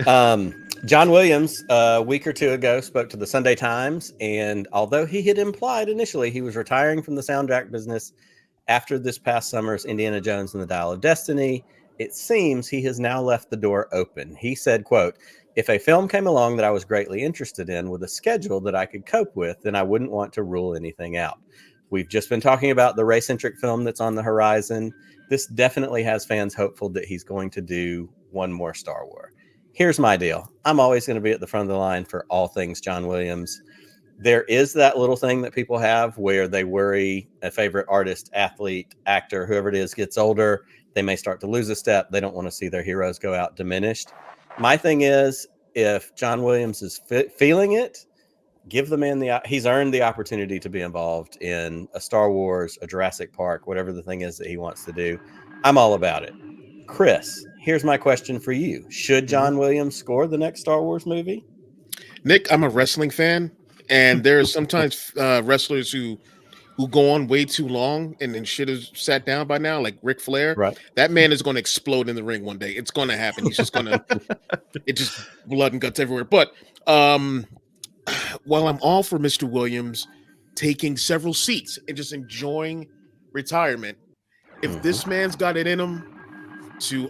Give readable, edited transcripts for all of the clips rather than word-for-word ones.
John Williams, a week or two ago, spoke to the Sunday Times, and although he had implied initially he was retiring from the soundtrack business after this past summer's Indiana Jones and the Dial of Destiny, it seems he has now left the door open. He said, quote, "If a film came along that I was greatly interested in with a schedule that I could cope with, then I wouldn't want to rule anything out. We've just been talking about the Rey-centric film that's on the horizon. This definitely has fans hopeful that he's going to do one more Star Wars. Here's my deal. I'm always going to be at the front of the line for all things John Williams. There is that little thing that people have where they worry a favorite artist, athlete, actor, whoever it is, gets older. They may start to lose a step. They don't want to see their heroes go out diminished. My thing is, if John Williams is feeling it, give the man he's earned the opportunity to be involved in a Star Wars, a Jurassic Park, whatever the thing is that he wants to do. I'm all about it. Chris, here's my question for you. Should John Williams score the next Star Wars movie? Nick, I'm a wrestling fan, and there's sometimes wrestlers who go on way too long and shit is sat down by now, like Ric Flair. Right. That man is going to explode in the ring one day. It's going to happen. He's just going to, it just blood and guts everywhere. But while I'm all for Mr. Williams taking several seats and just enjoying retirement, if this man's got it in him to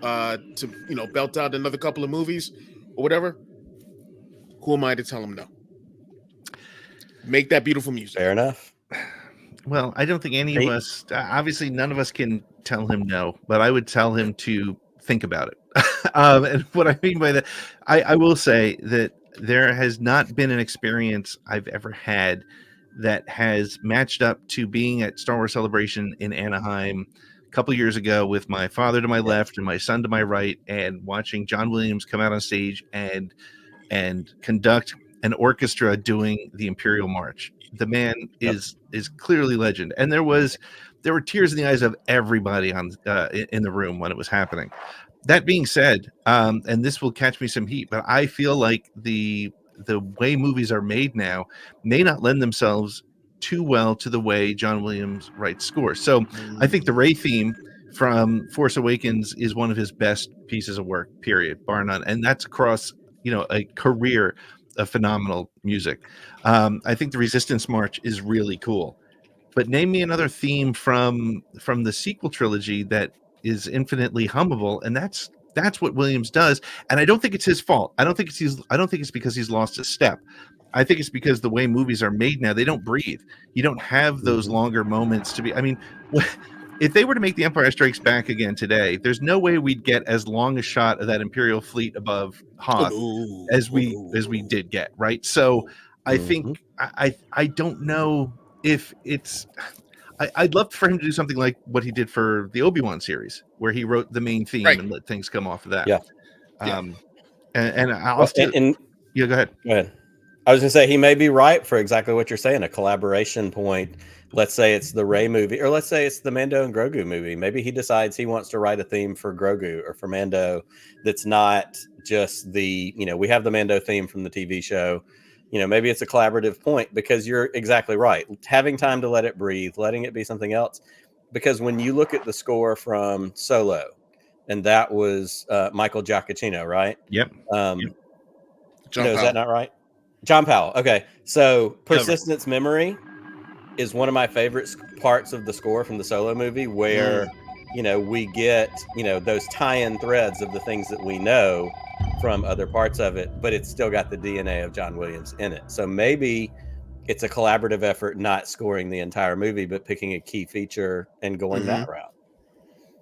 belt out another couple of movies or whatever, who am I to tell him no? Make that beautiful music. Fair enough. Well, I don't think any of us, obviously none of us can tell him no, but I would tell him to think about it. And what I mean by that, I will say that there has not been an experience I've ever had that has matched up to being at Star Wars Celebration in Anaheim a couple years ago with my father to my left and my son to my right, and watching John Williams come out on stage and conduct an orchestra doing the Imperial March. The man is clearly legend, and there were tears in the eyes of everybody in the room when it was happening. That being said, and this will catch me some heat, but I feel like the way movies are made now may not lend themselves too well to the way John Williams writes scores. So I think the Rey theme from Force Awakens is one of his best pieces of work, period, bar none. And that's across, a career of phenomenal music. I think the Resistance March is really cool. But name me another theme from the sequel trilogy that is infinitely hummable, and that's what Williams does. And I don't think it's his fault. I don't think it's because he's lost a step. I think it's because the way movies are made now, they don't breathe. You don't have those longer moments to be. I mean, if they were to make The Empire Strikes Back again today, there's no way we'd get as long a shot of that Imperial fleet above Hoth as we did get, right? So I think I don't know if it's. I'd love for him to do something like what he did for the Obi-Wan series, where he wrote the main theme and let things come off of that. Yeah. And I'll still. Yeah, go ahead. Go ahead. I was going to say, he may be right for exactly what you're saying, a collaboration point. Let's say it's the Rey movie, or let's say it's the Mando and Grogu movie. Maybe he decides he wants to write a theme for Grogu or for Mando that's not just we have the Mando theme from the TV show. Maybe it's a collaborative point, because you're exactly right. Having time to let it breathe, letting it be something else. Because when you look at the score from Solo, and that was Michael Giacchino, right? Yep. Is that not right? John Powell. Okay. So Persistence Memory is one of my favorite parts of the score from the Solo movie, where, we get, those tie-in threads of the things that we know from other parts of it, but it's still got the DNA of John Williams in it. So maybe it's a collaborative effort, not scoring the entire movie, but picking a key feature and going that route.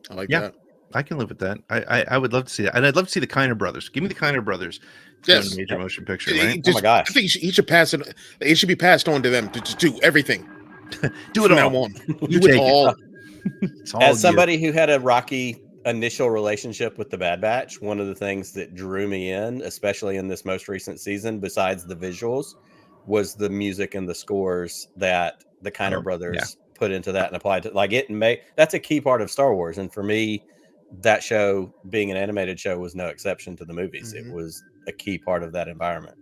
I like that. I can live with that. I would love to see that. And I'd love to see the Kiner brothers. Give me the Kiner brothers. Yes. A major motion picture, right? Oh my gosh. I think he should pass it. It should be passed on to them to do everything. Do it all. On. You Do it take all. As somebody who had a rocky initial relationship with the Bad Batch, one of the things that drew me in, especially in this most recent season, besides the visuals, was the music and the scores that the Kiner brothers put into that and applied to that's a key part of Star Wars. And for me, that show being an animated show was no exception to the movies. It was a key part of that environment.